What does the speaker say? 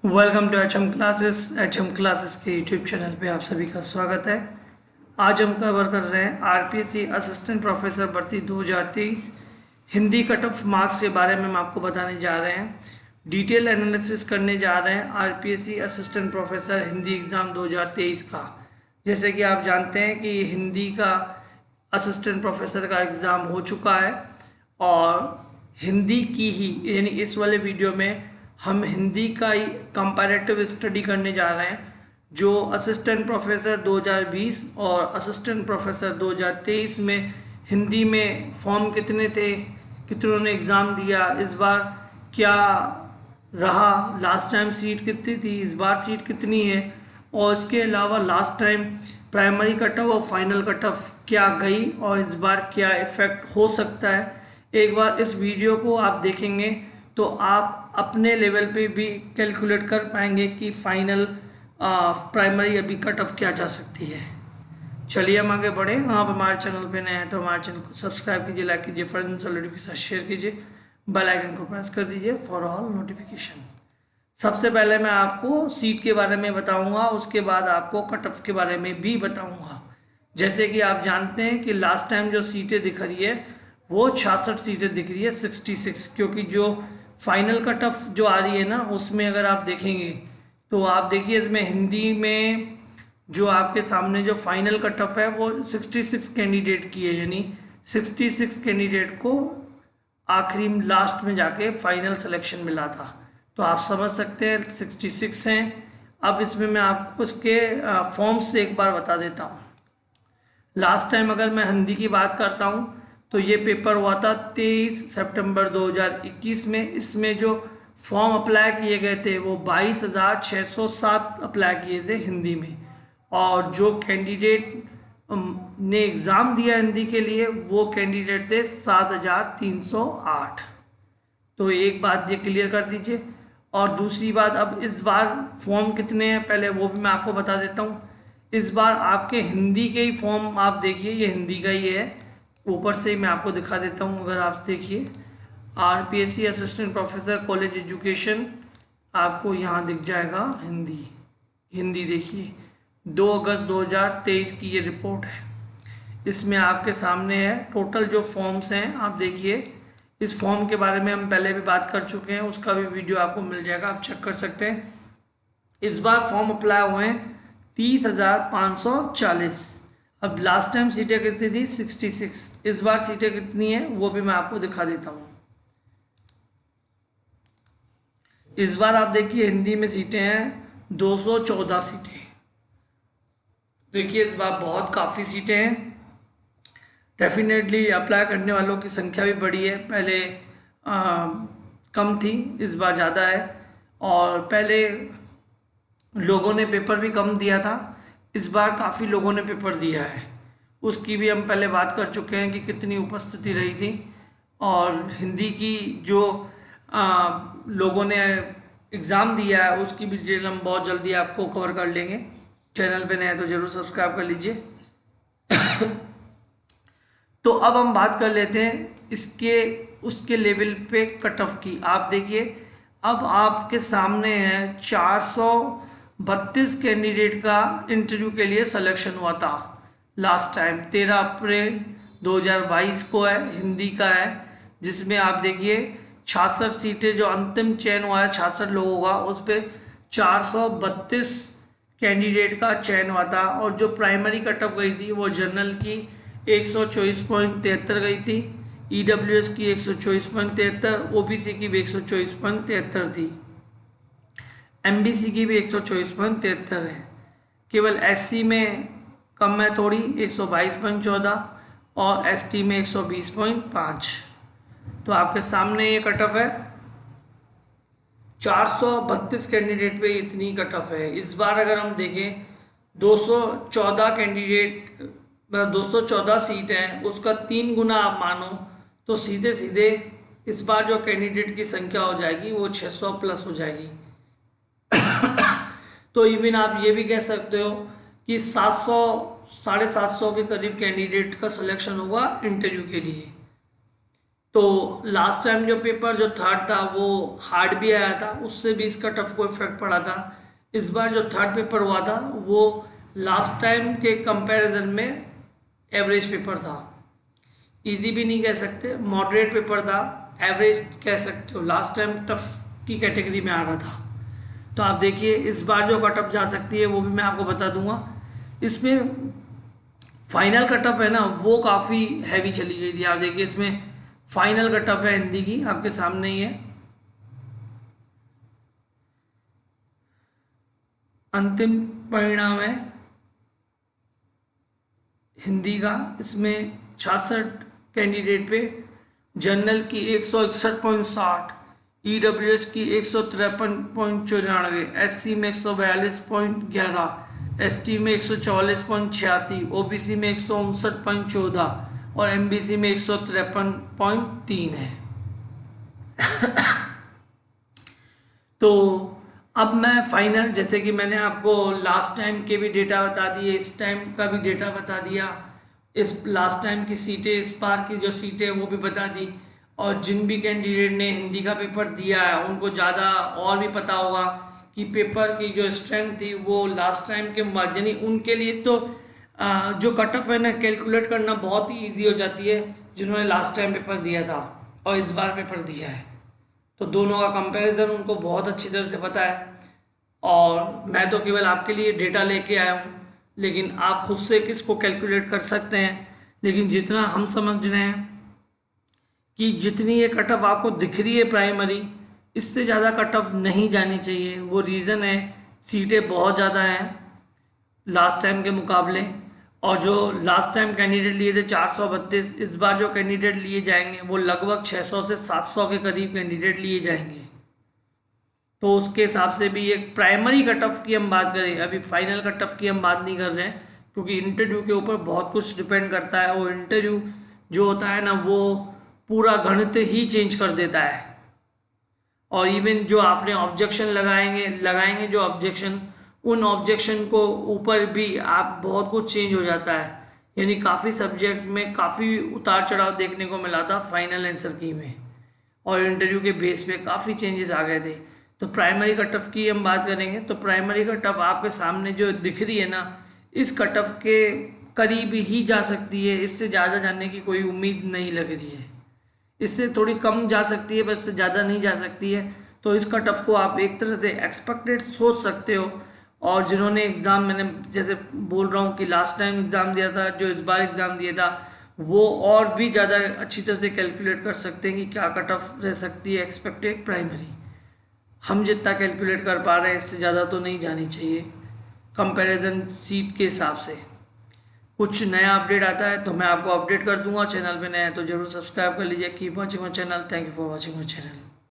Welcome to H M classes के YouTube channel पे आप सभी का स्वागत है। आज हम कवर कर रहे हैं आरपीएससी असिस्टेंट प्रोफेसर भर्ती 2023 हिंदी कट ऑफ मार्क्स के बारे में हम आपको बताने जा रहे हैं। डिटेल एनालिसिस करने जा रहे हैं RPSC assistant professor Hindi exam 2023 का। जैसे कि आप जानते हैं कि हिंदी का असिस्टेंट प्रोफेसर का एग्ज़ाम हो चुका है और हिंदी की ही यानी इस वाले वीडियो में हम हिंदी का ही कंपैरेटिव स्टडी करने जा रहे हैं। जो असिस्टेंट प्रोफेसर 2020 और असिस्टेंट प्रोफेसर 2023 में हिंदी में फॉर्म कितने थे, कितनों ने एग्ज़ाम दिया, इस बार क्या रहा, लास्ट टाइम सीट कितनी थी, इस बार सीट कितनी है, और इसके अलावा last time primary cut off और फाइनल कट ऑफ क्या गई और इस बार क्या इफ़ेक्ट हो सकता है। एक बार इस वीडियो को आप देखेंगे तो आप अपने लेवल पे भी कैलकुलेट कर पाएंगे कि फाइनल प्राइमरी अभी कट ऑफ क्या जा सकती है। चलिए हम आगे बढ़े। आप हमारे चैनल पे नए हैं तो हमारे चैनल को सब्सक्राइब कीजिए, लाइक कीजिए, फ्रेंड्स और के साथ शेयर कीजिए, बेल आइकन को प्रेस कर दीजिए फॉर ऑल नोटिफिकेशन। सबसे पहले मैं आपको सीट के बारे में बताऊंगा, उसके बाद आपको कट ऑफ के बारे में भी बताऊंगा। जैसे कि आप जानते हैं कि लास्ट टाइम जो सीटें दिख रही है वो 66 सीटें दिख रही है, 66, क्योंकि जो फाइनल कट ऑफ जो आ रही है ना उसमें अगर आप देखेंगे तो आप देखिए इसमें हिंदी में जो आपके सामने जो फाइनल कट ऑफ है वो 66 कैंडिडेट की है, यानी 66 कैंडिडेट को आखिरी लास्ट में जाके फाइनल सिलेक्शन मिला था। तो आप समझ सकते हैं 66 हैं। अब इसमें मैं आपको उसके फॉर्म्स से एक बार बता देता हूँ। लास्ट टाइम अगर मैं हिंदी की बात करता हूँ तो ये पेपर हुआ था 23 सितंबर 2021 में। इसमें जो फॉर्म अप्लाई किए गए थे वो 22,607 अप्लाई किए थे हिंदी में, और जो कैंडिडेट ने एग्ज़ाम दिया हिंदी के लिए वो कैंडिडेट थे 7,308। तो एक बात ये क्लियर कर दीजिए। और दूसरी बात, अब इस बार फॉर्म कितने हैं पहले वो भी मैं आपको बता देता हूँ। इस बार आपके हिंदी के ही फॉर्म आप देखिए, ये हिंदी का ही है, ऊपर से मैं आपको दिखा देता हूँ। अगर आप देखिए RPSC assistant professor college education, आपको यहाँ दिख जाएगा हिंदी देखिए 2 अगस्त 2023 की ये रिपोर्ट है। इसमें आपके सामने है टोटल जो फॉर्म्स हैं। आप देखिए इस फॉर्म के बारे में हम पहले भी बात कर चुके हैं, उसका भी वीडियो आपको मिल जाएगा, आप चेक कर सकते हैं। इस बार फॉर्म अप्लाई हुए हैं 30,540। अब लास्ट टाइम सीटें कितनी थी 66, इस बार सीटें कितनी है वो भी मैं आपको दिखा देता हूँ। इस बार आप देखिए हिंदी में सीटें हैं 214 सीटें। देखिए इस बार बहुत काफ़ी सीटें हैं। डेफिनेटली अप्लाई करने वालों की संख्या भी बढ़ी है, पहले कम थी, इस बार ज़्यादा है। और पहले लोगों ने पेपर भी कम दिया था, इस बार काफ़ी लोगों ने पेपर दिया है। उसकी भी हम पहले बात कर चुके हैं कि कितनी उपस्थिति रही थी। और हिंदी की जो लोगों ने एग्ज़ाम दिया है उसकी भी डिटेल हम बहुत जल्दी आपको कवर कर लेंगे। चैनल पे नए हैं तो ज़रूर सब्सक्राइब कर लीजिए। तो अब हम बात कर लेते हैं उसके लेवल पे कट ऑफ की। आप देखिए अब आपके सामने है 432 कैंडिडेट का इंटरव्यू के लिए सिलेक्शन हुआ था लास्ट टाइम 13 अप्रैल 2022 को है, हिंदी का है, जिसमें आप देखिए 66 सीटें जो अंतिम चयन हुआ है 66 लोगों का, उस पर 432 कैंडिडेट का चयन हुआ था। और जो प्राइमरी कट ऑफ गई थी वो जनरल की 124.73 गई थी, ईडब्ल्यूएस की 124.73, ओबीसी की भी 124.73 थी, एमबीसी की भी 124.73 है। केवल एससी में कम है थोड़ी, 122.14, और एसटी में 120.5। तो आपके सामने ये कट ऑफ है। 432 कैंडिडेट पे इतनी कट ऑफ है। इस बार अगर हम देखें 214 सीट हैं, उसका 3 गुना आप मानो तो सीधे सीधे इस बार जो कैंडिडेट की संख्या हो जाएगी वो 600 प्लस हो जाएगी। तो इवन आप ये भी कह सकते हो कि 700 750 के करीब कैंडिडेट का सिलेक्शन होगा इंटरव्यू के लिए। तो लास्ट टाइम जो पेपर जो थर्ड था वो हार्ड भी आया था, उससे भी इसका टफ को इफेक्ट पड़ा था। इस बार जो थर्ड पेपर हुआ था वो लास्ट टाइम के कंपैरिजन में एवरेज पेपर था। इजी भी नहीं कह सकते, मॉडरेट पेपर था, एवरेज कह सकते हो। लास्ट टाइम टफ की कैटेगरी में आ रहा था। तो आप देखिए इस बार जो कटअप जा सकती है वो भी मैं आपको बता दूंगा। इसमें फाइनल कटअप है ना वो काफ़ी हैवी चली गई थी। आप देखिए इसमें फाइनल कटअप है हिंदी की, आपके सामने ही है। अंतिम परिणाम है हिंदी का। इसमें 66 कैंडिडेट पे जनरल की 161.60, ईडब्ल्यूएस की 153.94, एससी में 142.11, एसटी में 144.86, ओबीसी में 159.14 और एमबीसी में 153.3 है। तो अब मैं फाइनल, जैसे कि मैंने आपको लास्ट टाइम के भी डेटा बता दिए, इस टाइम का भी डेटा बता दिया, इस लास्ट टाइम की सीटें, इस बार की जो सीटें वो भी बता दी। और जिन भी कैंडिडेट ने हिंदी का पेपर दिया है उनको ज़्यादा और भी पता होगा कि पेपर की जो स्ट्रेंथ थी वो लास्ट टाइम के बाद, यानी उनके लिए तो जो कट ऑफ है ना कैलकुलेट करना बहुत ही ईजी हो जाती है, जिन्होंने लास्ट टाइम पेपर दिया था और इस बार पेपर दिया है। तो दोनों का कंपैरिजन उनको बहुत अच्छी तरह से पता है। और मैं तो केवल आपके लिए डेटा लेके आया हूँ, लेकिन आप खुद से किसको कैलकुलेट कर सकते हैं। लेकिन जितना हम समझ रहे हैं कि जितनी ये कट ऑफ आपको दिख रही है प्राइमरी, इससे ज़्यादा कट ऑफ नहीं जानी चाहिए। वो रीज़न है सीटें बहुत ज़्यादा हैं लास्ट टाइम के मुकाबले। और जो लास्ट टाइम कैंडिडेट लिए थे 432, इस बार जो कैंडिडेट लिए जाएंगे वो लगभग 600 से 700 के करीब कैंडिडेट लिए जाएंगे। तो उसके हिसाब से भी एक प्राइमरी कट ऑफ की हम बात करें, अभी फाइनल कट ऑफ की हम बात नहीं कर रहे हैं, क्योंकि इंटरव्यू के ऊपर बहुत कुछ डिपेंड करता है। और इंटरव्यू जो होता है ना वो पूरा गणित ही चेंज कर देता है। और इवन जो आपने ऑब्जेक्शन लगाएंगे जो ऑब्जेक्शन, उन ऑब्जेक्शन को ऊपर भी आप बहुत कुछ चेंज हो जाता है। यानी काफ़ी सब्जेक्ट में काफ़ी उतार चढ़ाव देखने को मिला था फाइनल आंसर की में, और इंटरव्यू के बेस पे काफ़ी चेंजेस आ गए थे। तो प्राइमरी कट ऑफ की हम बात करेंगे तो प्राइमरी कट ऑफ आपके सामने जो दिख रही है ना, इस कट ऑफ के करीब ही जा सकती है। इससे ज़्यादा जाने की कोई उम्मीद नहीं लग रही है। इससे थोड़ी कम जा सकती है, बस इससे ज़्यादा नहीं जा सकती है। तो इस कट ऑफ को आप एक तरह से एक्सपेक्टेड सोच सकते हो। और जिन्होंने एग्ज़ाम, मैंने जैसे बोल रहा हूँ कि लास्ट टाइम एग्ज़ाम दिया था, जो इस बार एग्ज़ाम दिया था, वो और भी ज़्यादा अच्छी तरह से कैलकुलेट कर सकते हैं कि क्या कट ऑफ रह सकती है एक्सपेक्टेड प्राइमरी। हम जितना कैलकुलेट कर पा रहे हैं इससे ज़्यादा तो नहीं जानी चाहिए कंपैरिजन सीट के हिसाब से। कुछ नया अपडेट आता है तो मैं आपको अपडेट कर दूंगा। चैनल पे नए हैं तो जरूर सब्सक्राइब कर लीजिए। Keep watching my channel. Thank you for watching my channel.